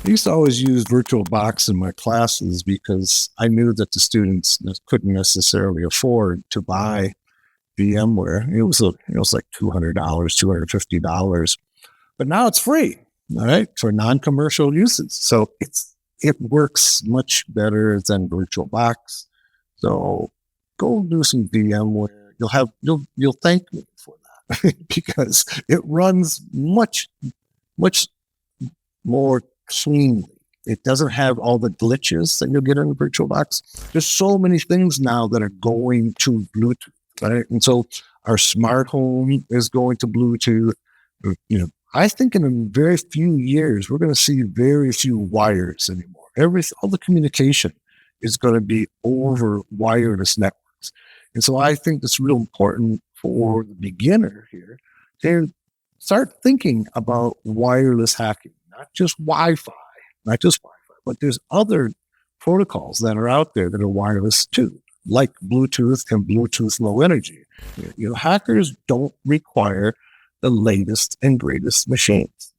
I used to always use VirtualBox in my classes because I knew that the students couldn't necessarily afford to buy VMware. It was like $200, $250, but now it's free, all right, for non-commercial uses. So it works much better than VirtualBox. So go do some VMware. You'll thank me for that because it runs much more cleanly. It doesn't have all the glitches that you'll get in VirtualBox. There's so many things now that are going to Bluetooth, right? And so our smart home is going to Bluetooth. I think in a very few years, we're going to see very few wires anymore. All the communication is going to be over wireless networks. And so I think it's real important for the beginner here to start thinking about wireless hacking, not just Wi-Fi, but there's other protocols that are out there that are wireless too, like Bluetooth and Bluetooth Low Energy. Hackers don't require the latest and greatest machines.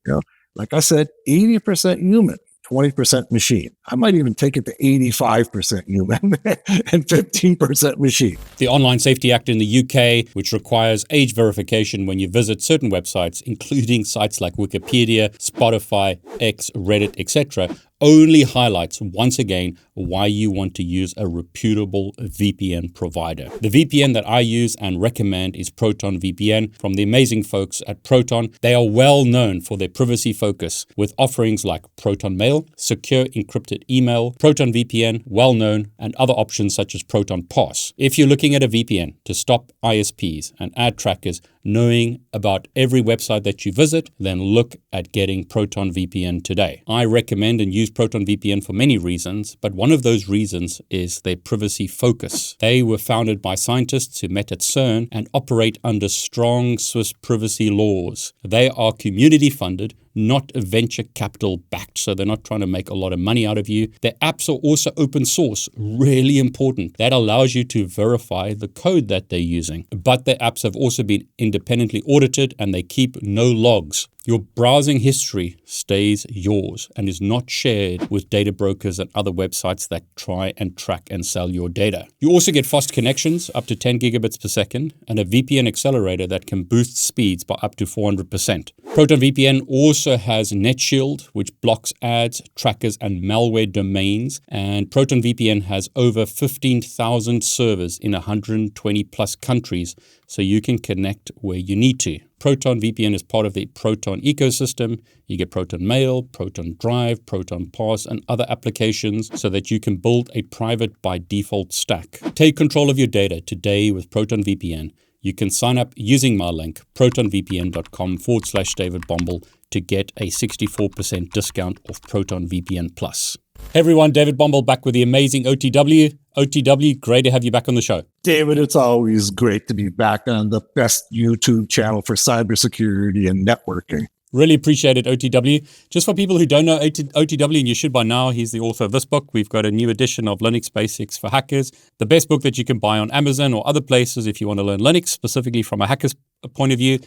Like I said, 80% human, 20% machine. I might even take it to 85% human and 15% machine. The Online Safety Act in the UK, which requires age verification when you visit certain websites, including sites like Wikipedia, Spotify, X, Reddit, etc., only highlights once again why you want to use a reputable VPN provider. The VPN that I use and recommend is Proton VPN from the amazing folks at Proton. They are well known for their privacy focus with offerings like Proton Mail, secure encrypted email, Proton VPN, well known, and other options such as Proton POS. If you're looking at a VPN to stop ISPs and ad trackers knowing about every website that you visit, then look at getting Proton VPN today. I recommend and use Proton VPN for many reasons, but one of those reasons is their privacy focus. They were founded by scientists who met at CERN and operate under strong Swiss privacy laws. They are community funded, not venture capital backed, so they're not trying to make a lot of money out of you. Their apps are also open source, really important. That allows you to verify the code that they're using. But their apps have also been independently audited and they keep no logs. Your browsing history stays yours and is not shared with data brokers and other websites that try and track and sell your data. You also get fast connections up to 10 gigabits per second and a VPN accelerator that can boost speeds by up to 400%. Proton VPN also has NetShield, which blocks ads, trackers, and malware domains. And Proton VPN has over 15,000 servers in 120 plus countries, so you can connect where you need to. Proton VPN is part of the Proton ecosystem. You get Proton Mail, Proton Drive, Proton POS, and other applications so that you can build a private by default stack. Take control of your data today with Proton VPN. You can sign up using my link, protonvpn.com/David Bombal, to get a 64% discount off Proton VPN Plus. Hey everyone, David Bombal back with the amazing OTW. OTW, great to have you back on the show. David, it's always great to be back on the best YouTube channel for cybersecurity and networking. Really appreciate it, OTW. Just for people who don't know OTW, and you should by now, he's the author of this book. We've got a new edition of Linux Basics for Hackers, the best book that you can buy on Amazon or other places if you want to learn Linux, specifically from a hacker's point of view.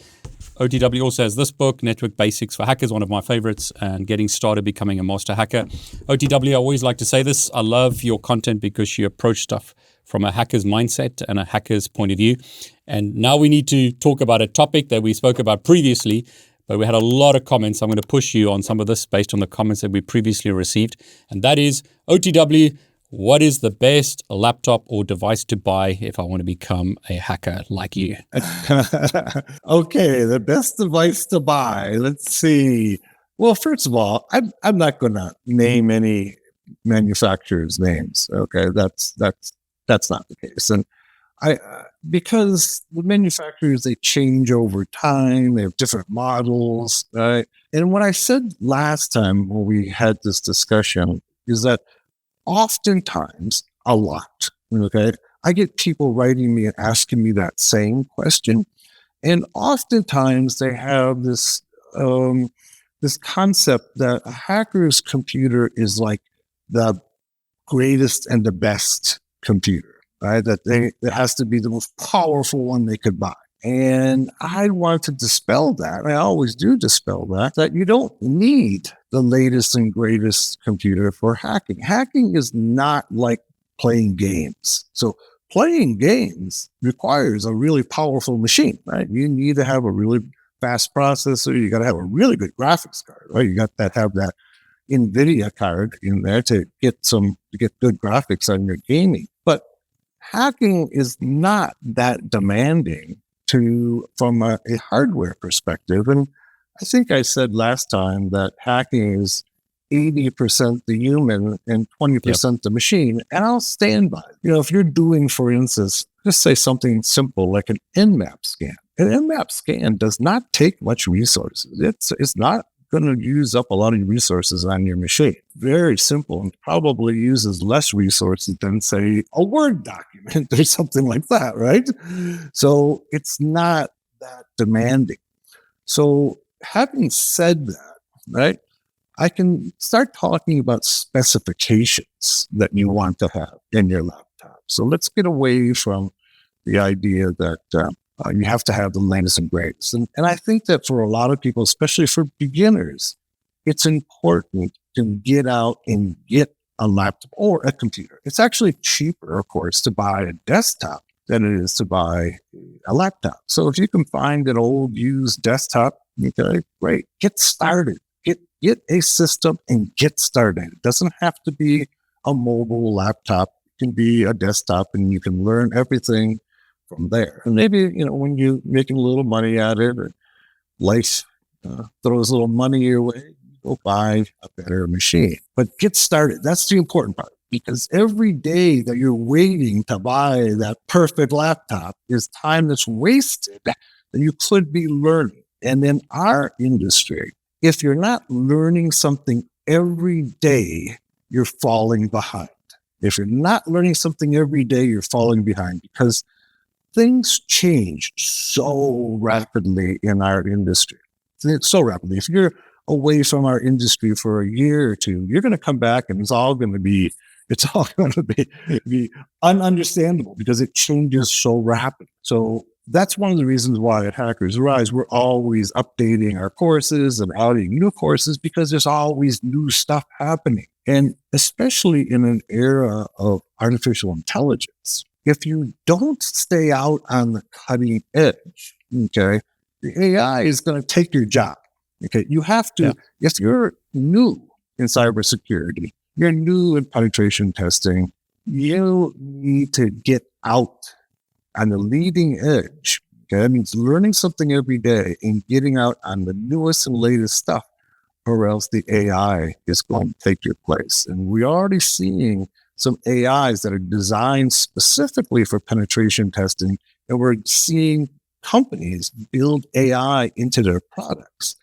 OTW also has this book, Network Basics for Hackers, one of my favorites, and Getting Started Becoming a Master Hacker. OTW, I always like to say this. I love your content because you approach stuff from a hacker's mindset and a hacker's point of view. And now we need to talk about a topic that we spoke about previously, but we had a lot of comments. I'm going to push you on some of this based on the comments that we previously received. And that is, OTW, what is the best laptop or device to buy if I want to become a hacker like you? Okay, the best device to buy. Let's see. Well, first of all, I'm not going to name any manufacturers' names. Okay, that's not the case. And because the manufacturers, they change over time. They have different models, right? And what I said last time when we had this discussion is that oftentimes, a lot, okay, I get people writing me and asking me that same question. And oftentimes they have this concept that a hacker's computer is like the greatest and the best computer, right? That it has to be the most powerful one they could buy. And I want to dispel that. I always do dispel that you don't need the latest and greatest computer for hacking. Hacking is not like playing games. So playing games requires a really powerful machine, right? You need to have a really fast processor. You got to have a really good graphics card, right? You got to have that NVIDIA card in there to get good graphics on your gaming. But hacking is not that demanding from a hardware perspective. And I think I said last time that hacking is 80% the human and 20% the machine. And I'll stand by it. If you're doing, for instance, just say something simple like an Nmap scan. An Nmap scan does not take much resources. It's not going to use up a lot of resources on your machine. Very simple, and probably uses less resources than, say, a Word document or something like that, right? So it's not that demanding. So having said that, right, I can start talking about specifications that you want to have in your laptop. So let's get away from the idea that you have to have the latest and greatest. And I think that for a lot of people, especially for beginners, it's important to get out and get a laptop or a computer. It's actually cheaper, of course, to buy a desktop than it is to buy a laptop. So if you can find an old used desktop, okay, great. Get started. Get a system and get started. It doesn't have to be a mobile laptop. It can be a desktop, and you can learn everything from there. And maybe, when you're making a little money at it, or life throws a little money your way, go buy a better machine. But get started. That's the important part, because every day that you're waiting to buy that perfect laptop is time that's wasted that you could be learning. And in our industry, if you're not learning something every day, you're falling behind. If you're not learning something every day, you're falling behind, because things change so rapidly in our industry. So rapidly. If you're away from our industry for a year or two, you're going to come back and it's all going to be ununderstandable, because it changes so rapidly. So that's one of the reasons why at Hackers Rise, we're always updating our courses and adding new courses, because there's always new stuff happening. And especially in an era of artificial intelligence, if you don't stay out on the cutting edge, okay, the AI is going to take your job. Okay, you have to, if you're new in cybersecurity, you're new in penetration testing, you need to get out on the leading edge. Okay, that means learning something every day and getting out on the newest and latest stuff, or else the AI is going to take your place. And we're already seeing some AIs that are designed specifically for penetration testing, and we're seeing companies build AI into their products.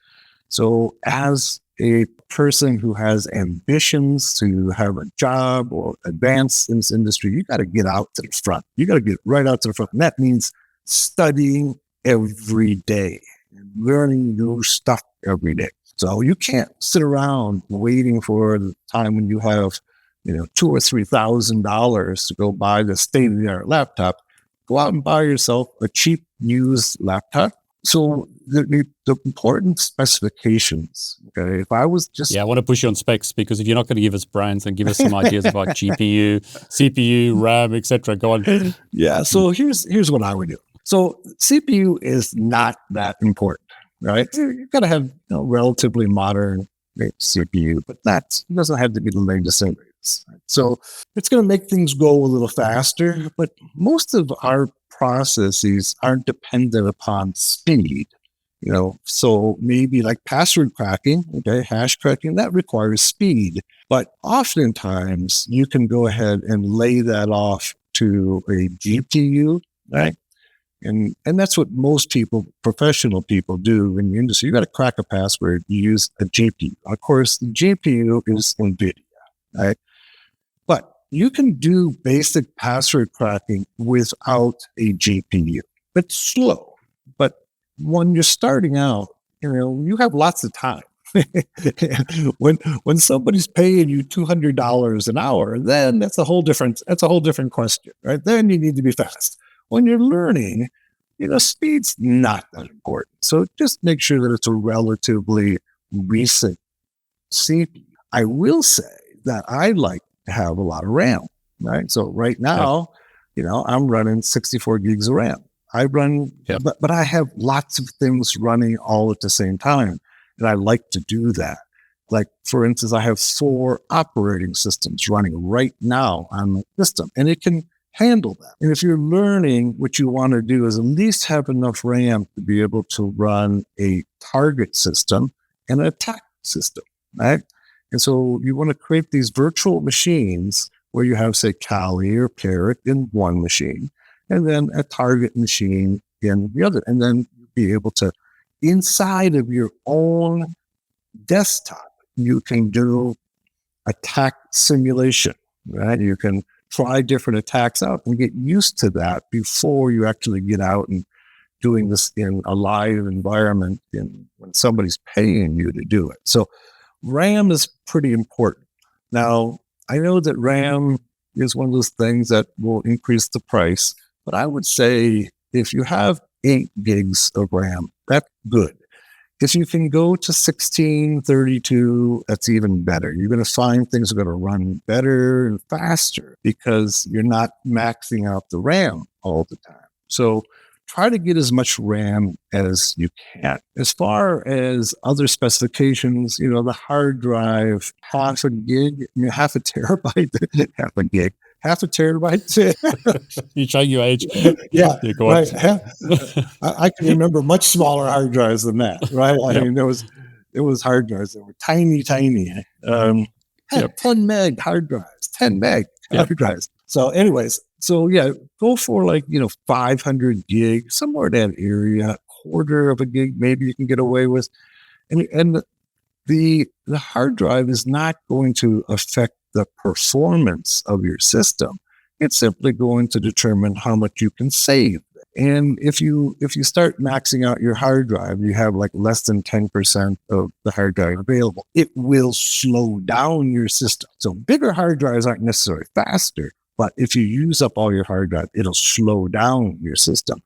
So as a person who has ambitions to have a job or advance in this industry, you got to get out to the front. You got to get right out to the front. And that means studying every day and learning new stuff every day. So you can't sit around waiting for the time when you have, $2,000 or $3,000 to go buy the state-of-the-art laptop. Go out and buy yourself a cheap used laptop. So the important specifications, okay, if I was just... Yeah, I want to push you on specs, because if you're not going to give us brands, then give us some ideas about GPU, CPU, RAM, etc. Go on. Yeah, so here's what I would do. So CPU is not that important, right? You've got to have relatively modern CPU, but it doesn't have to be the latest and greatest. So it's going to make things go a little faster, but most of our processes aren't dependent upon speed. So maybe like password cracking, okay, hash cracking, that requires speed. But oftentimes you can go ahead and lay that off to a GPU, right? And that's what most people, professional people, do in the industry. You got to crack a password, you use a GPU. Of course, the GPU is NVIDIA, right? But you can do basic password cracking without a GPU. It's slow. But when you're starting out, you have lots of time. when somebody's paying you $200 an hour, then that's a whole different question, right? Then you need to be fast. When you're learning, speed's not that important. So just make sure that it's a relatively recent CPU. I will say that I like to have a lot of RAM, right? So right now, I'm running 64 gigs of RAM. But I have lots of things running all at the same time. And I like to do that. Like, for instance, I have 4 operating systems running right now on the system, and it can handle that. And if you're learning, what you want to do is at least have enough RAM to be able to run a target system and an attack system, right? And so you want to create these virtual machines where you have, say, Kali or Parrot in one machine, and then a target machine in the other. And then be able to, inside of your own desktop, you can do attack simulation, right? You can try different attacks out and get used to that before you actually get out and doing this in a live environment when somebody's paying you to do it. So RAM is pretty important. Now, I know that RAM is one of those things that will increase the price, but I would say if you have 8 gigs of RAM, that's good. If you can go to 16, 32, that's even better. You're going to find things are going to run better and faster because you're not maxing out the RAM all the time. So try to get as much RAM as you can. As far as other specifications, the hard drive, half a terabyte, half a terabyte. You showing your age. Yeah, go right. I can remember much smaller hard drives than that, right? I mean, there was hard drives that were tiny. 10 meg hard drives, 10 meg hard drives. So anyways, go for 500 gig, somewhere in that area, quarter of a gig, maybe you can get away with. And the hard drive is not going to affect the performance of your system. It's simply going to determine how much you can save. And if you start maxing out your hard drive, you have less than 10% of the hard drive available, it will slow down your system. So bigger hard drives aren't necessarily faster, but if you use up all your hard drive, it'll slow down your system.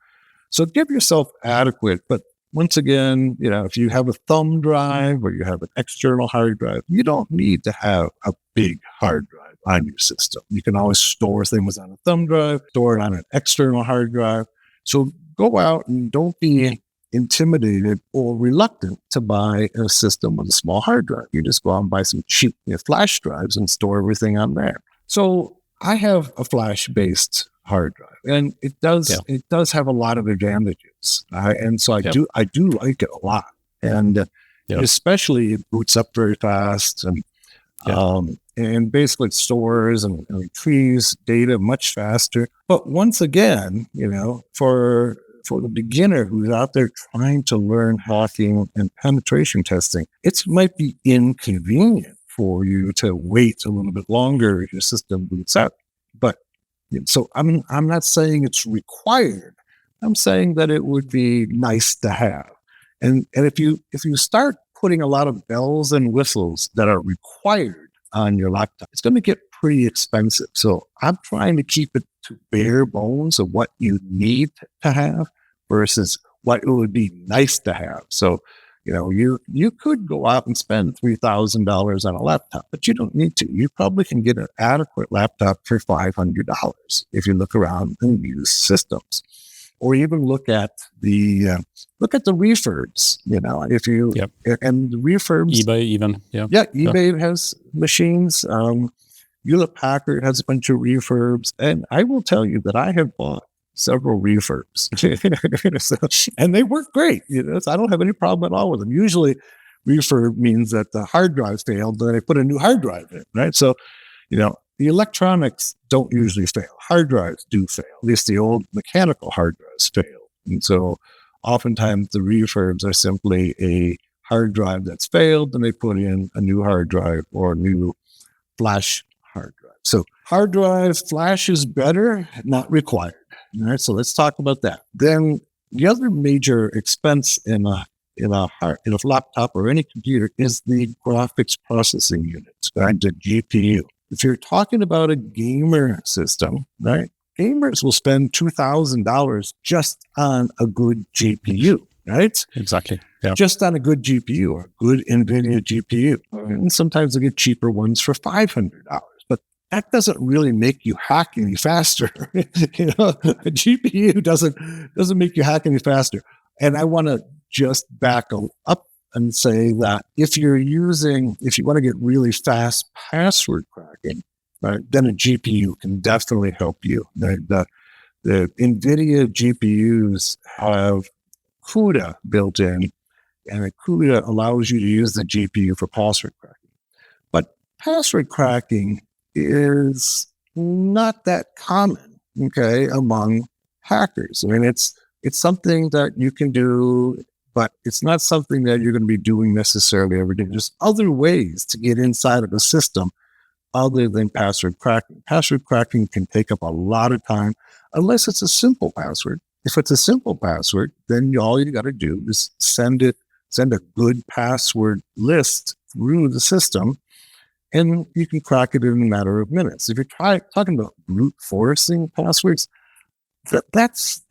So give yourself adequate, but once again, if you have a thumb drive or you have an external hard drive, you don't need to have a big hard drive on your system. You can always store things on a thumb drive, store it on an external hard drive. So go out and don't be intimidated or reluctant to buy a system with a small hard drive. You just go out and buy some cheap flash drives and store everything on there. So I have a flash-based hard drive, and it does have a lot of advantages, and so I do like it a lot, and especially it boots up very fast, and basically it stores and retrieves data much faster. But once again, for the beginner who's out there trying to learn hacking and penetration testing, it might be inconvenient for you to wait a little bit longer if your system boots up. But so I'm not saying it's required. I'm saying that it would be nice to have. And if you start putting a lot of bells and whistles that are required on your laptop, it's going to get pretty expensive. So I'm trying to keep it to bare bones of what you need to have versus what it would be nice to have. So you could go out and spend $3,000 on a laptop, but you don't need to. You probably can get an adequate laptop for $500 if you look around and use systems, or even look at the refurbs. If you and the refurbs, eBay even eBay has machines. Hewlett Packard has a bunch of refurbs, and I will tell you that I have bought several refurbs, and they work great. So I don't have any problem at all with them. Usually, refurb means that the hard drive failed, then they put a new hard drive in, right? So, the electronics don't usually fail. Hard drives do fail. At least the old mechanical hard drives fail, and so oftentimes the refurbs are simply a hard drive that's failed, and they put in a new hard drive or a new flash hard drive. So hard drive flash is better, not required. All right, so let's talk about that. Then the other major expense in a laptop or any computer is the graphics processing unit, right? The GPU. If you're talking about a gamer system, right? Gamers will spend $2,000 just on a good GPU, right? Exactly. Yeah. just on a good GPU or a good NVIDIA GPU. And sometimes they get cheaper ones for $500. But that doesn't really make you hack any faster. A GPU doesn't make you hack any faster. And I want to just back up and say that if you want to get really fast password cracking, right, then a GPU can definitely help you. The NVIDIA GPUs have CUDA built in, and CUDA allows you to use the GPU for password cracking. But password cracking is not that common, okay, among hackers. I mean, it's something that you can do, but it's not something that you're going to be doing necessarily every day. There's other ways to get inside of the system other than password cracking. Password cracking can take up a lot of time, unless it's a simple password. If it's a simple password, then all you got to do is send a good password list through the system, and you can crack it in a matter of minutes. If you're talking about brute forcing passwords, that's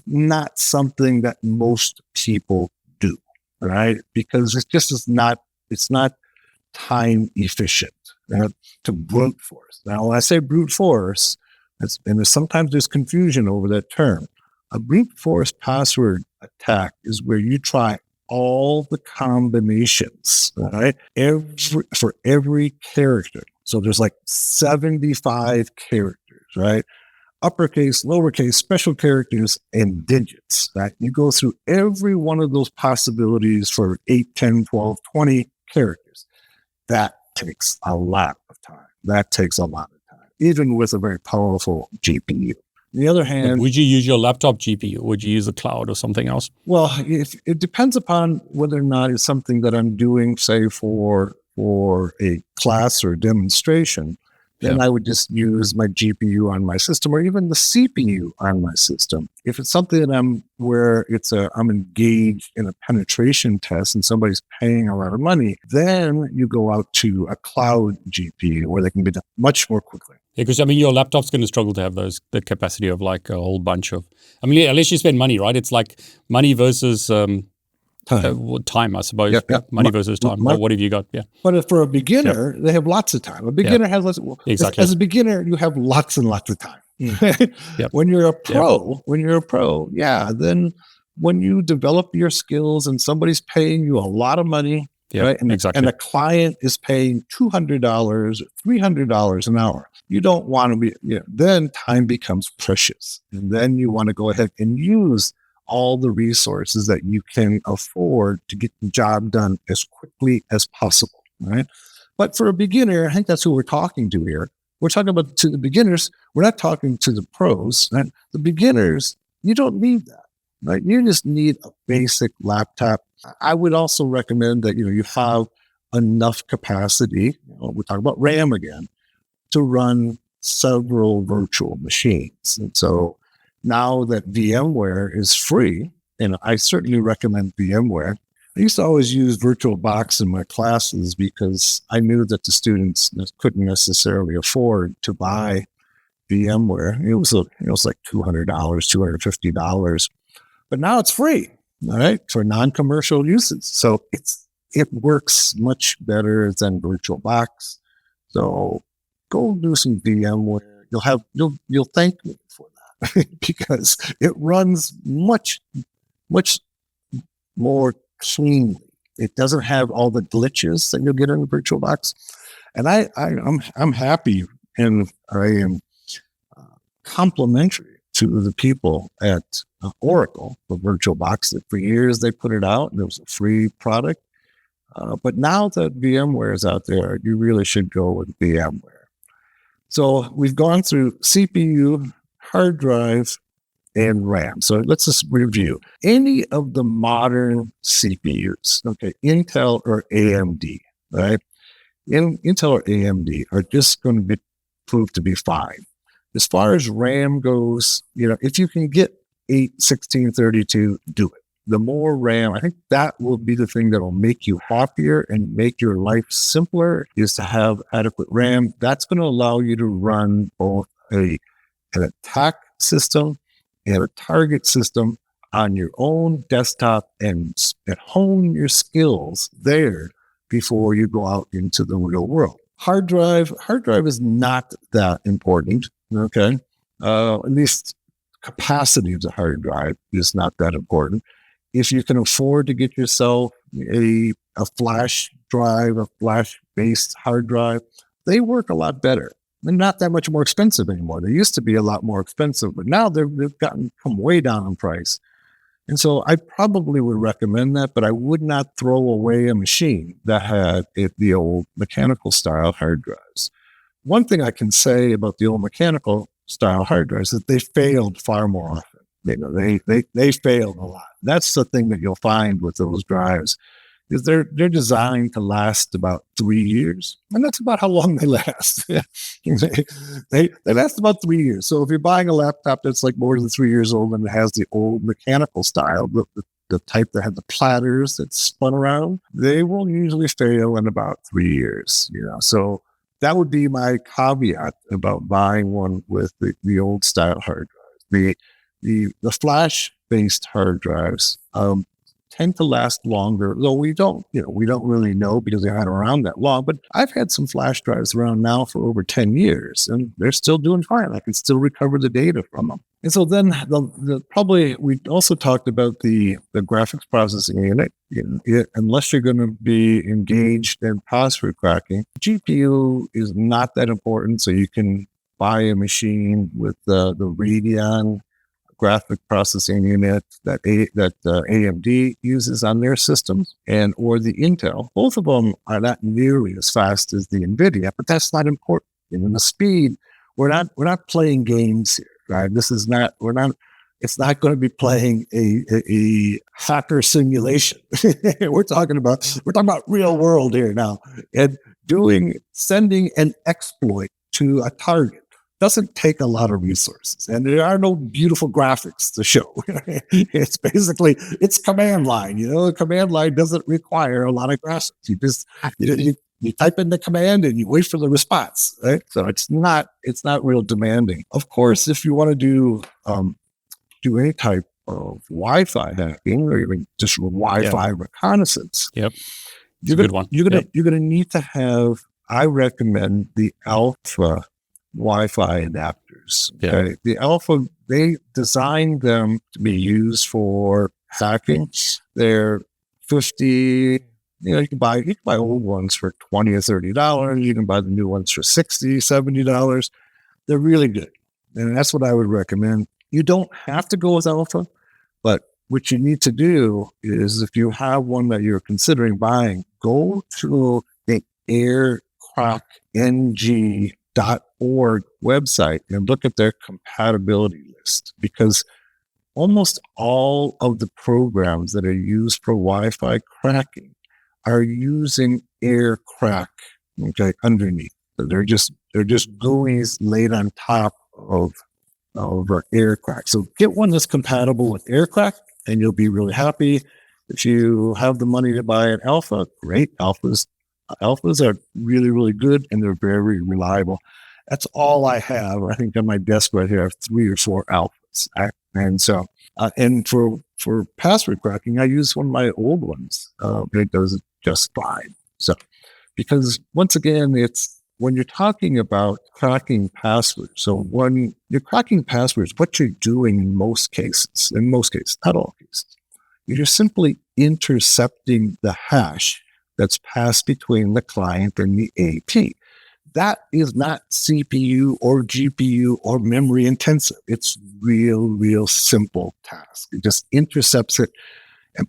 not something that most people do, right? Because it's not time efficient to brute force. Now, when I say brute force, and sometimes there's confusion over that term. A brute force password attack is where you try all the combinations, right? For every character. So there's like 75 characters, right? Uppercase, lowercase, special characters, and digits, right? You go through every one of those possibilities for 8, 10, 12, 20 characters. That takes a lot of time. Even with a very powerful GPU. On the other hand, but would you use your laptop GPU? Would you use the cloud or something else? Well, it depends upon whether or not it's something that I'm doing, say, for a class or demonstration. Then I would just use my GPU on my system, or even the CPU on my system. If it's something that I'm engaged in a penetration test and somebody's paying a lot of money, then you go out to a cloud GPU where they can be done much more quickly. Yeah, because your laptop's going to struggle to have the capacity of like a whole bunch of. Unless you spend money, right? It's like money versus time, I suppose. Money versus time. What have you got? Yeah. But for a beginner, they have lots of time. A beginner has lots. Exactly. As a beginner, you have lots and lots of time. When you're a pro, then when you develop your skills and somebody's paying you a lot of money, right? And a client is paying $200, $300 an hour. You don't want to be. Then time becomes precious, and then you want to go ahead and use all the resources that you can afford to get the job done as quickly as possible, right? But for a beginner, I think that's who we're talking to here. We're talking about to the beginners. We're not talking to the pros. Right? The beginners, you don't need that, right? You just need a basic laptop. I would also recommend that you have enough capacity. We're talking about RAM again, to run several virtual machines. And so now that VMware is free, and I certainly recommend VMware. I used to always use VirtualBox in my classes because I knew that the students couldn't necessarily afford to buy VMware. It was like $200, $250, but now it's free, all right, for non-commercial uses. So it works much better than VirtualBox. So go do some VMware. You'll thank me for that. Because it runs much, much more cleanly. It doesn't have all the glitches that you'll get in the VirtualBox. And I'm happy, and I am complimentary to the people at Oracle for VirtualBox. That for years they put it out, and it was a free product. But now that VMware is out there, you really should go with VMware. So we've gone through CPU, hard drive, and RAM. So let's just review. Any of the modern CPUs, okay, Intel or AMD, right? Intel or AMD are just going to be proved to be fine. As far as RAM goes, if you can get 8, 16, 32, do it. The more RAM, I think that will be the thing that will make you happier and make your life simpler, is to have adequate RAM. That's going to allow you to run both an attack system and a target system on your own desktop and hone your skills there before you go out into the real world. Hard drive is not that important. Okay. At least capacity of the hard drive is not that important. If you can afford to get yourself a flash drive, a flash-based hard drive, they work a lot better. They're not that much more expensive anymore. They used to be a lot more expensive, but now they've come way down in price. And so I probably would recommend that, but I would not throw away a machine that had the old mechanical style hard drives. One thing I can say about the old mechanical style hard drives is that they failed far more often. They failed a lot. That's the thing that you'll find with those drives, is they're designed to last about 3 years, and that's about how long they last. they last about 3 years. So if you're buying a laptop that's like more than 3 years old and it has the old mechanical style, the type that had the platters that spun around, they will usually fail in about 3 years. So that would be my caveat about buying one with the old style hard drive. The flash-based hard drives tend to last longer, though we don't really know because they aren't around that long. But I've had some flash drives around now for over 10 years, and they're still doing fine. I can still recover the data from them. And so then probably we also talked about the graphics processing unit. Unless you're going to be engaged in password cracking, GPU is not that important. So you can buy a machine with the Radeon graphic processing unit that AMD uses on their systems, or the Intel. Both of them are not nearly as fast as the NVIDIA, but that's not important. The speed, we're not playing games here, right? It's not going to be playing a hacker simulation. We're talking about real world here now, and sending an exploit to a target doesn't take a lot of resources, and there are no beautiful graphics to show. It's command line. A command line doesn't require a lot of graphics. You just you type in the command and you wait for the response, right? So it's not real demanding. Of course, if you want to do any type of Wi-Fi hacking or even just Wi-Fi reconnaissance, yep, you're gonna need to have. I recommend the Alpha Wi-Fi adapters. Okay? The Alpha, they designed them to be used for hacking. They're 50. You can buy old ones for $20 or $30. You can buy the new ones for $60, $70. They're really good, and that's what I would recommend. You don't have to go with Alpha, but what you need to do is, if you have one that you're considering buying, go to the Aircrack-ng.org website and look at their compatibility list, because almost all of the programs that are used for Wi-Fi cracking are using Aircrack underneath. So they're just GUIs laid on top of Aircrack. So get one that's compatible with Aircrack and you'll be really happy. If you have the money to buy an Alpha, great. Alphas are really, really good, and they're very reliable. That's all I have. I think on my desk right here, I have 3 or 4 Alphas. And so, and for password cracking, I use one of my old ones. It does just fine. So, because once again, it's when you're talking about cracking passwords. So when you're cracking passwords, what you're doing in most cases, not all cases, you're simply intercepting the hash that's passed between the client and the AP. That is not CPU or GPU or memory intensive. It's real simple task. It just intercepts it.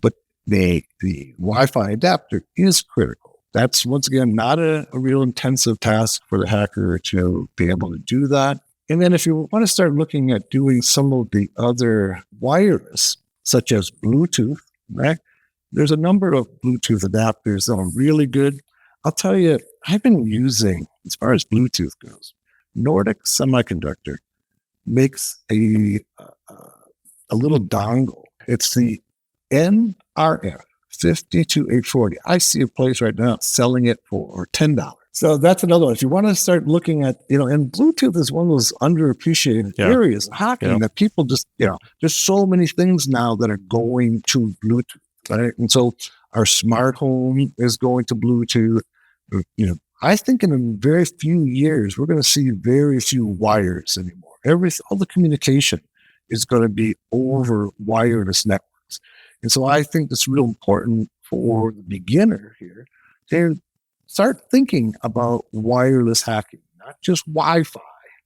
But the Wi-Fi adapter is critical. That's, once again, not a real intensive task for the hacker to be able to do that. And then if you want to start looking at doing some of the other wireless, such as Bluetooth, right? There's a number of Bluetooth adapters that are really good. I'll tell you, I've been using, as far as Bluetooth goes, Nordic Semiconductor makes a little dongle. It's the NRF 52840. I see a place right now selling it for $10. So that's another one. If you want to start looking at, and Bluetooth is one of those underappreciated areas of hacking that people just, there's so many things now that are going to Bluetooth, right? And so our smart home is going to Bluetooth. I think in a very few years, we're going to see very few wires anymore. All the communication is going to be over wireless networks. And so I think it's real important for the beginner here to start thinking about wireless hacking, not just Wi-Fi,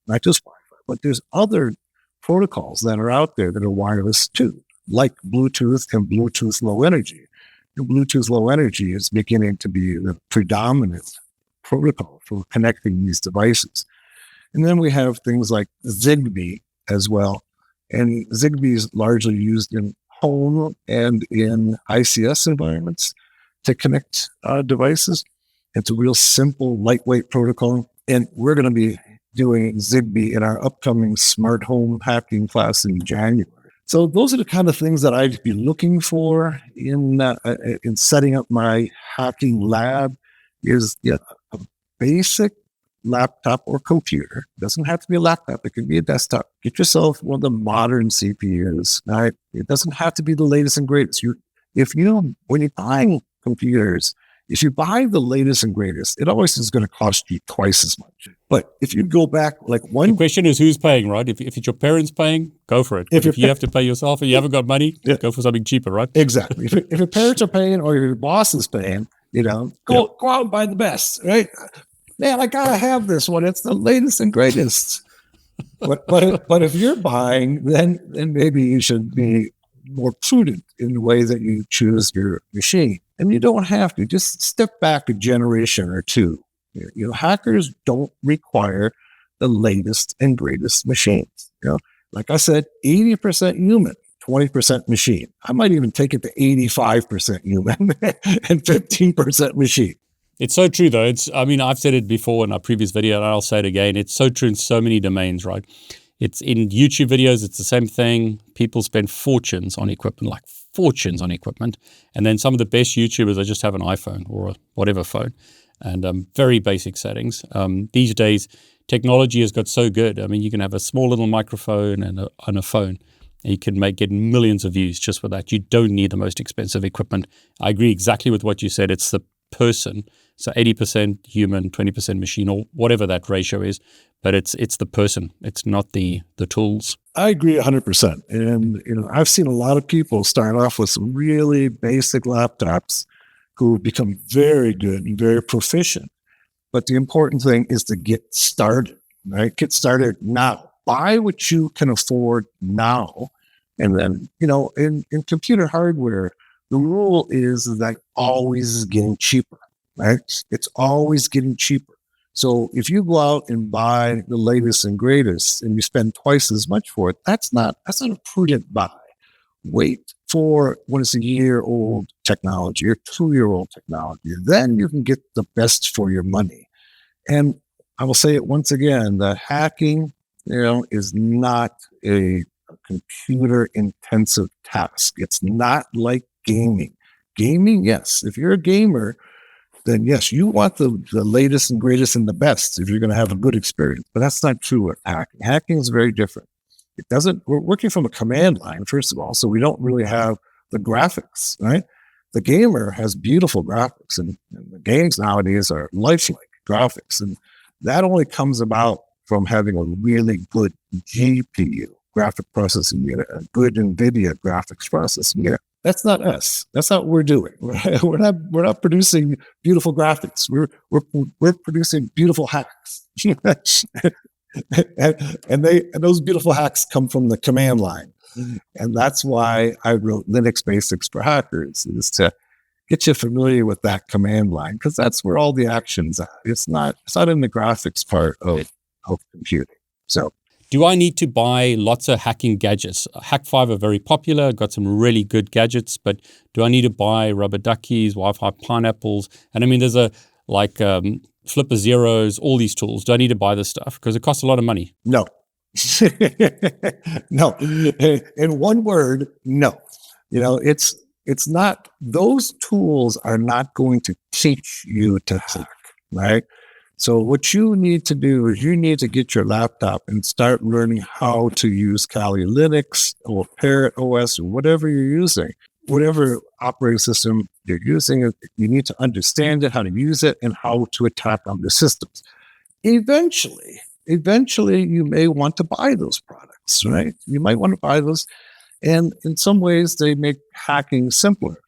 but there's other protocols that are out there that are wireless too, like Bluetooth and Bluetooth Low Energy. And Bluetooth Low Energy is beginning to be the predominant protocol for connecting these devices. And then we have things like Zigbee as well. And Zigbee is largely used in home and in ICS environments to connect devices. It's a real simple, lightweight protocol. And we're going to be doing Zigbee in our upcoming smart home hacking class in January. So those are the kind of things that I'd be looking for in setting up my hacking lab. Is a basic laptop or computer. It doesn't have to be a laptop. It can be a desktop. Get yourself one of the modern CPUs. Right? It doesn't have to be the latest and greatest. When you're buying computers, if you buy the latest and greatest, it always is going to cost you twice as much. But if you go back, the question is who's paying, right? If it's your parents paying, go for it. If you have to pay yourself and you haven't got money, go for something cheaper, right? Exactly. If your parents are paying or your boss is paying, go out and buy the best, right? Man, I gotta have this one. It's the latest and greatest. But if you're buying, then maybe you should be more prudent in the way that you choose your machine. And you don't have to. Just step back a generation or two. Hackers don't require the latest and greatest machines. Like I said, 80% human, 20% machine. I might even take it to 85% human and 15% machine. It's so true, though. I've said it before in our previous video, and I'll say it again. It's so true in so many domains, right? It's in YouTube videos. It's the same thing. People spend fortunes on equipment, and then some of the best YouTubers, they just have an iPhone or whatever phone, and very basic settings. These days, technology has got so good. You can have a small little microphone and a phone, and you can get millions of views just with that. You don't need the most expensive equipment. I agree exactly with what you said. It's the person. So 80% human, 20% machine, or whatever that ratio is. But it's the person. It's not the tools. I agree 100%. And I've seen a lot of people start off with some really basic laptops who become very good and very proficient. But the important thing is to get started, right? Get started now. Buy what you can afford now. And then, in computer hardware, the rule is that always is getting cheaper, right? It's always getting cheaper. So if you go out and buy the latest and greatest and you spend twice as much for it, that's not a prudent buy. Wait for when it's a year-old technology or 2-year-old technology. Then you can get the best for your money. And I will say it once again, that hacking, is not a computer-intensive task. It's not like gaming. Gaming, yes. If you're a gamer, then yes, you want the latest and greatest and the best if you're going to have a good experience. But that's not true with hacking. Hacking is very different. We're working from a command line, first of all, so we don't really have the graphics, right? The gamer has beautiful graphics, and the games nowadays are lifelike graphics. And that only comes about from having a really good GPU, graphic processing unit, a good NVIDIA graphics processing unit. That's not us. That's not what we're doing. We're not producing beautiful graphics. We're producing beautiful hacks, and those beautiful hacks come from the command line. And that's why I wrote Linux Basics for Hackers, is to get you familiar with that command line, because that's where all the actions are. It's not in the graphics part of computing. So. Do I need to buy lots of hacking gadgets? Hack5 are very popular, got some really good gadgets, but do I need to buy rubber duckies, Wi-Fi pineapples? And there's flipper zeros, all these tools. Do I need to buy this stuff? Because it costs a lot of money. No. No. In one word, no. It's not, those tools are not going to teach you to hack, right? So what you need to do is you need to get your laptop and start learning how to use Kali Linux or ParrotOS or whatever you're using, whatever operating system you're using. You need to understand it, how to use it, and how to attack other systems. Eventually, you may want to buy those products, right? You might want to buy those. And in some ways, they make hacking simpler,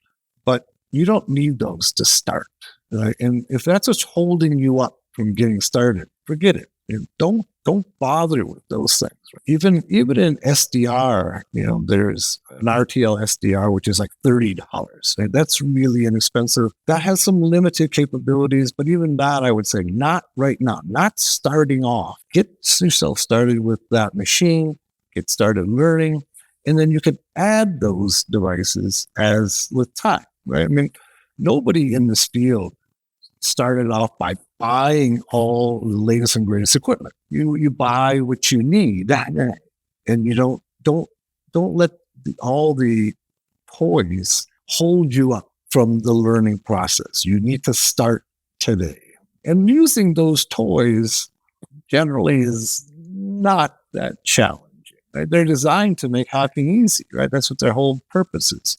but you don't need those to start. Right? And if that's what's holding you up from getting started, forget it. And don't bother with those things. Even in SDR, there's an RTL SDR which is like $30. Right? That's really inexpensive. That has some limited capabilities, but even that, I would say, not right now. Not starting off. Get yourself started with that machine. Get started learning, and then you can add those devices as with time. Right? I mean, nobody in this field started off by buying all the latest and greatest equipment. You buy what you need, and you don't let all the toys hold you up from the learning process. You need to start today. And using those toys generally is not that challenging. Right? They're designed to make hacking easy, right? That's what their whole purpose is.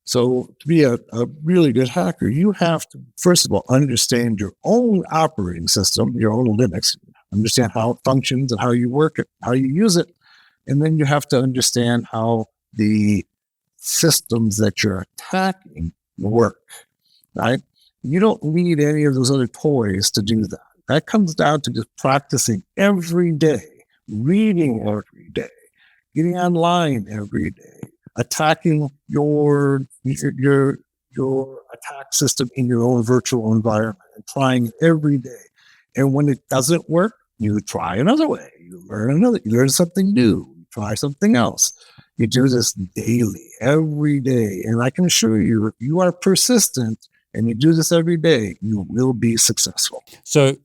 So to be a really good hacker, you have to, first of all, understand your own operating system, your own Linux, understand how it functions and how you work it, how you use it. And then you have to understand how the systems that you're attacking work, right? You don't need any of those other toys to do that. That comes down to just practicing every day, reading every day, getting online every day, attacking your attack system in your own virtual environment and trying every day. And when it doesn't work, you try another way. You learn something new, try something else. You do this daily, every day. And I can assure you, if you are persistent and you do this every day, you will be successful. So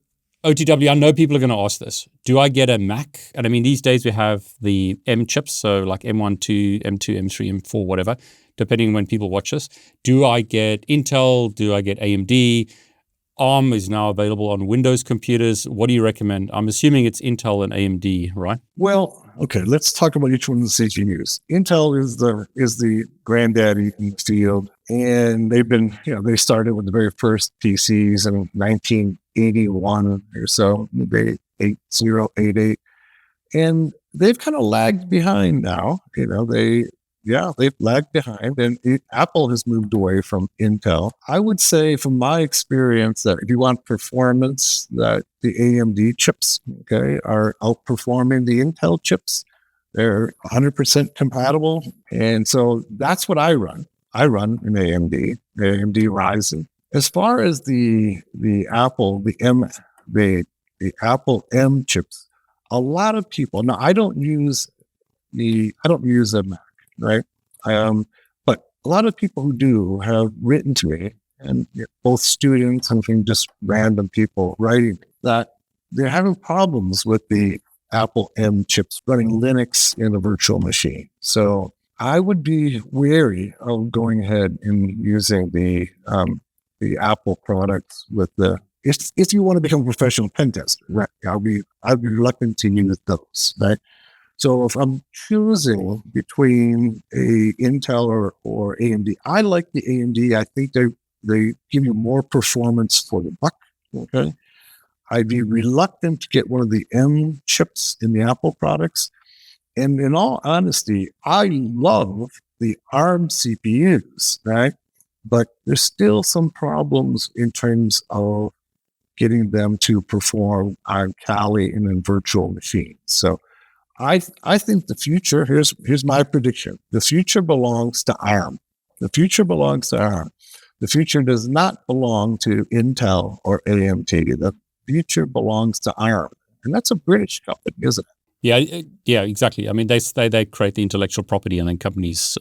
OTW, I know people are going to ask this. Do I get a Mac? And I mean, these days we have the M chips, so like M1, 2, M2, M3, M4, whatever, depending on when people watch this. Do I get Intel? Do I get AMD? ARM is now available on Windows computers. What do you recommend? I'm assuming it's Intel and AMD, right? Well, okay, let's talk about each one of the CPUs. Intel is the granddaddy in the field, and they started with the very first PCs in 1981 or so, maybe 8088, and they've kind of lagged behind now. They've lagged behind, and Apple has moved away from Intel. I would say, from my experience, that if you want performance, that the AMD chips, are outperforming the Intel chips. They're 100% compatible, and so that's what I run. I run an AMD Ryzen. As far as the Apple, the Apple M chips, a lot of people. Now, I don't use a Mac. Right. But a lot of people who do have written to me, and both students and from just random people writing, that they're having problems with the Apple M chips running Linux in a virtual machine. So I would be wary of going ahead and using the Apple products with if you want to become a professional pen tester, right? I'd be reluctant to use those, right? So if I'm choosing between a Intel or AMD, I like the AMD. I think they give you more performance for the buck. Okay, I'd be reluctant to get one of the M chips in the Apple products. And in all honesty, I love the ARM CPUs, right? But there's still some problems in terms of getting them to perform on Kali and in virtual machines. So I think the future, here's my prediction. The future belongs to ARM. The future belongs to ARM. The future does not belong to Intel or AMD. The future belongs to ARM. And that's a British company, isn't it? Yeah, exactly. I mean, they create the intellectual property, and then companies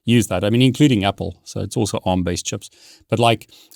use that. I mean, including Apple. So it's also ARM-based chips. But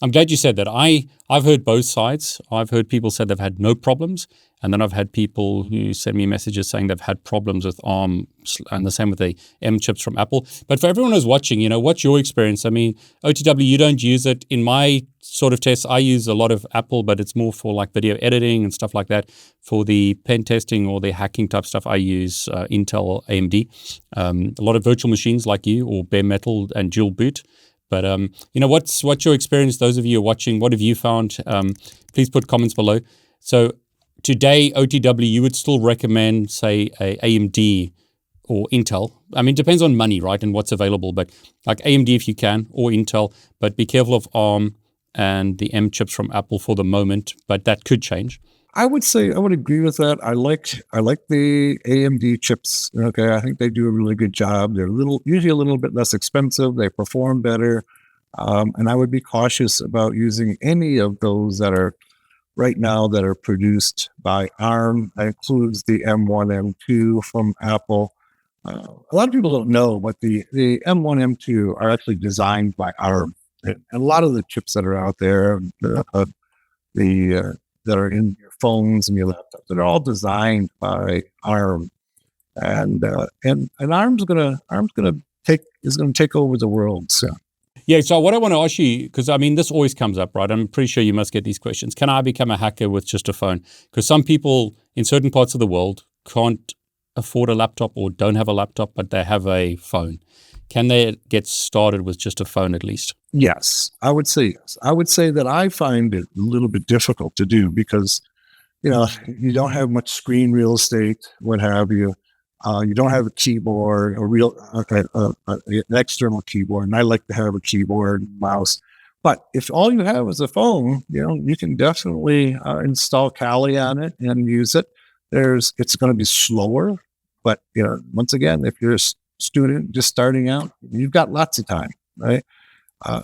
I'm glad you said that. I've heard both sides. I've heard people say they've had no problems, and then I've had people who send me messages saying they've had problems with ARM, and the same with the M chips from Apple. But for everyone who's watching, what's your experience? I mean, OTW, you don't use it. In my sort of tests. I use a lot of Apple, but it's more for like video editing and stuff like that. For the pen testing or the hacking type stuff, I use Intel, AMD. A lot of virtual machines like you, or bare metal and dual boot. But what's your experience? Those of you who are watching, what have you found? Please put comments below. So today, OTW, you would still recommend, say, a AMD or Intel. I mean, it depends on money, right, and what's available. But like AMD if you can, or Intel. But be careful of ARM and the M chips from Apple for the moment. But that could change. I would say I would agree with that. I like the AMD chips. Okay, I think they do a really good job. They're usually a little bit less expensive. They perform better, and I would be cautious about using any of those that are right now that are produced by ARM. That includes the M1, M2 from Apple. A lot of people don't know, but the M1, M2 are actually designed by ARM, and a lot of the chips that are out there, that are in your phones and your laptops, they're all designed by ARM, and ARM's gonna take over the world soon. Yeah, so what I want to ask you, because I mean, this always comes up, right? I'm pretty sure you must get these questions. Can I become a hacker with just a phone? Because some people in certain parts of the world can't afford a laptop or don't have a laptop, but they have a phone. Can they get started with just a phone at least? Yes, I would say yes. I would say that I find it a little bit difficult to do because, you don't have much screen real estate, what have you. You don't have a keyboard, an external keyboard, and I like to have a keyboard and mouse. But if all you have is a phone, you can definitely install Kali on it and use it. It's going to be slower, but once again, if you're a student just starting out, you've got lots of time, right?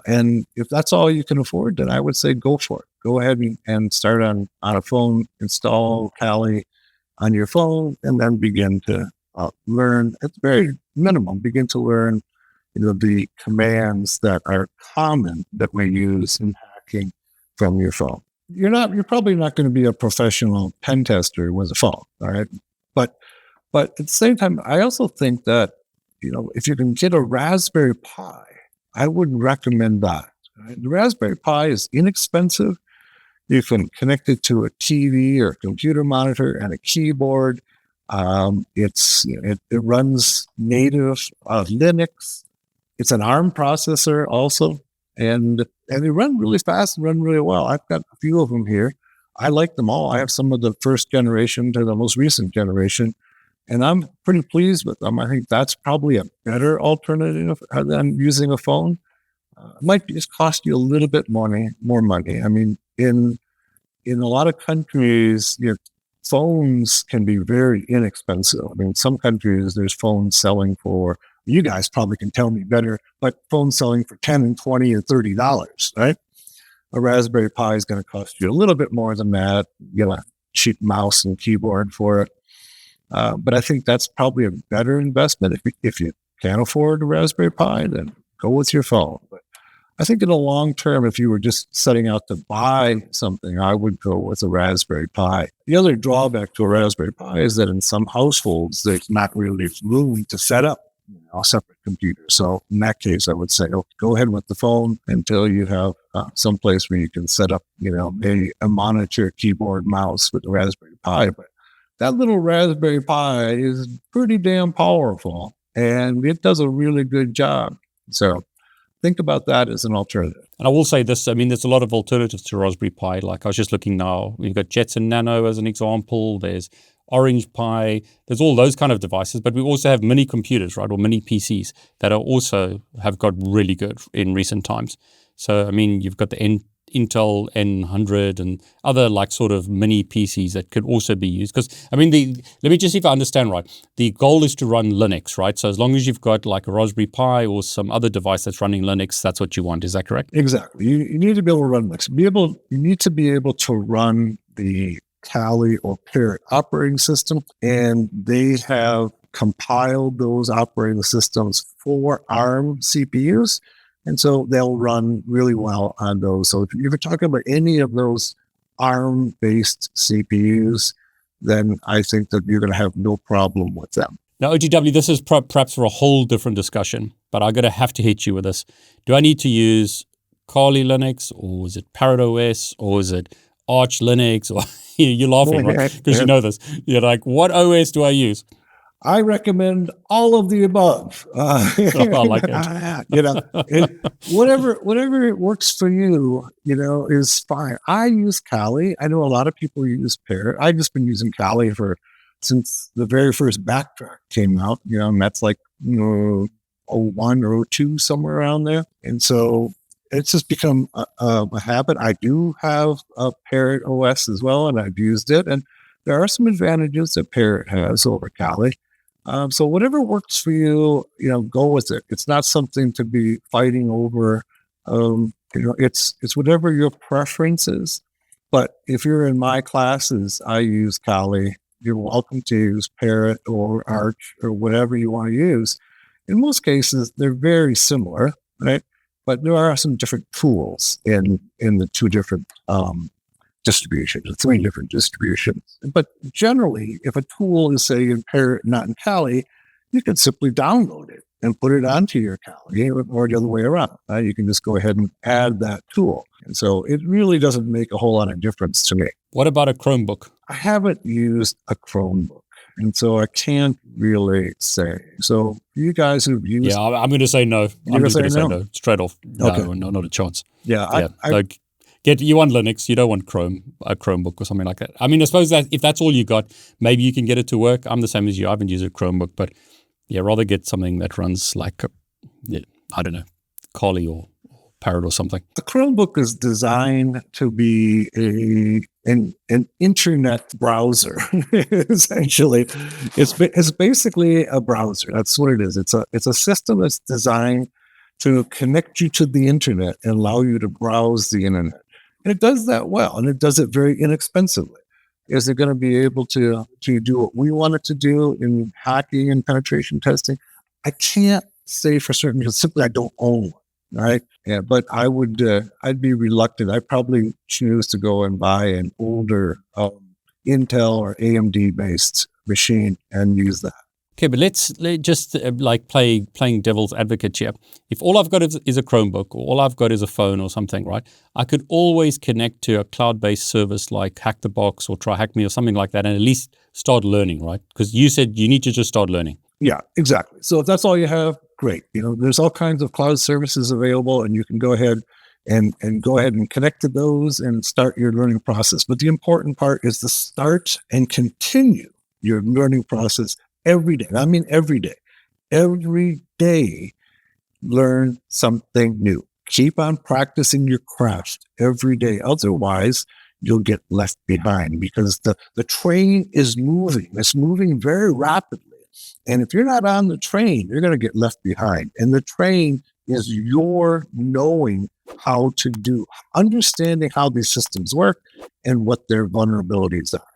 And if that's all you can afford, then I would say go for it. Go ahead and start on a phone, install Kali on your phone, and then begin to learn at the very minimum, begin to learn the commands that are common that we use in hacking from your phone. You're probably not going to be a professional pen tester with a phone, all right? But at the same time, I also think that if you can get a Raspberry Pi, I would recommend that. Right? The Raspberry Pi is inexpensive. You can connect it to a TV or a computer monitor and a keyboard. It runs native Linux. It's an ARM processor also, and they run really fast and run really well. I've got a few of them here. I like them all. I have some of the first generation to the most recent generation, and I'm pretty pleased with them. I think that's probably a better alternative than using a phone. It might just cost you a little bit more money. I mean, in a lot of countries, phones can be very inexpensive. I mean, some countries there's phones selling for, you guys probably can tell me better, but phones selling for $10 and $20 and $30, right? A Raspberry Pi is going to cost you a little bit more than that. You get a cheap mouse and keyboard for it. But I think that's probably a better investment. If you can't afford a Raspberry Pi, then go with your phone. But I think in the long term, if you were just setting out to buy something, I would go with a Raspberry Pi. The other drawback to a Raspberry Pi is that in some households, there's not really room to set up a separate computer. So in that case, I would say, go ahead with the phone until you have some place where you can set up, a monitor, keyboard, mouse with the Raspberry Pi. But that little Raspberry Pi is pretty damn powerful, and it does a really good job. So think about that as an alternative. And I will say this, I mean, there's a lot of alternatives to Raspberry Pi. Like I was just looking now, we've got Jetson Nano as an example. There's Orange Pi. There's all those kind of devices, but we also have mini computers, right, or mini PCs that are also have got really good in recent times. So, I mean, you've got the Intel N100 and other like sort of mini PCs that could also be used. Because, I mean, let me just see if I understand right. The goal is to run Linux, right? So as long as you've got like a Raspberry Pi or some other device that's running Linux, that's what you want. Is that correct? Exactly. You need to be able to run Linux. You need to be able to run the Kali or Parrot operating system, and they have compiled those operating systems for ARM CPUs. And so they'll run really well on those. So if you're talking about any of those ARM-based CPUs, then I think that you're going to have no problem with them. Now, OTW, this is perhaps for a whole different discussion, but I'm going to have to hit you with this. Do I need to use Kali Linux, or is it ParrotOS, or is it Arch Linux? Or you're laughing, right? Because you know this. You're like, what OS do I use? I recommend all of the above. I like it. Whatever works for you, is fine. I use Kali. I know a lot of people use Parrot. I've just been using Kali since the very first Backtrack came out, and that's like, 01 or 02, somewhere around there. And so it's just become a habit. I do have a Parrot OS as well, and I've used it. And there are some advantages that Parrot has over Kali. So whatever works for you, go with it. It's not something to be fighting over. It's whatever your preference is. But if you're in my classes, I use Kali. You're welcome to use Parrot or Arch or whatever you want to use. In most cases, they're very similar, right? But there are some different tools in the two different distributions, or three different distributions. But generally, if a tool is, say, in Parrot, not in Kali, you can simply download it and put it onto your Kali, or the other way around. You can just go ahead and add that tool. And so it really doesn't make a whole lot of difference to me. What about a Chromebook? I haven't used a Chromebook, and so I can't really say. So you guys who've used... Yeah, I'm going to say no. I'm going to say no. Straight off. No, Okay. no, not a chance. Yeah. You want Linux, you don't want a Chromebook or something like that. I mean, I suppose that if that's all you got, maybe you can get it to work. I'm the same as you. I haven't used a Chromebook, but yeah, rather get something that runs like, I don't know, Kali or Parrot or something. The Chromebook is designed to be an internet browser. Essentially, it's basically a browser. That's what it is. It's a system that's designed to connect you to the internet and allow you to browse the internet. And it does that well, and it does it very inexpensively. Is it going to be able to do what we want it to do in hacking and penetration testing? I can't say for certain because simply I don't own one. Right? Yeah, but I'd be reluctant. I'd probably choose to go and buy an older Intel or AMD based machine and use that. Okay, but let's just playing devil's advocate here. If all I've got is a Chromebook, or all I've got is a phone or something, right? I could always connect to a cloud-based service like Hack the Box or TryHackMe or something like that, and at least start learning, right? Because you said you need to just start learning. Yeah, exactly. So if that's all you have, great. There's all kinds of cloud services available, and you can go ahead and connect to those and start your learning process. But the important part is to start and continue your learning process every day. I mean, every day. Every day, learn something new. Keep on practicing your craft every day. Otherwise, you'll get left behind because the train is moving. It's moving very rapidly. And if you're not on the train, you're going to get left behind. And the train is your knowing how to do, understanding how these systems work and what their vulnerabilities are.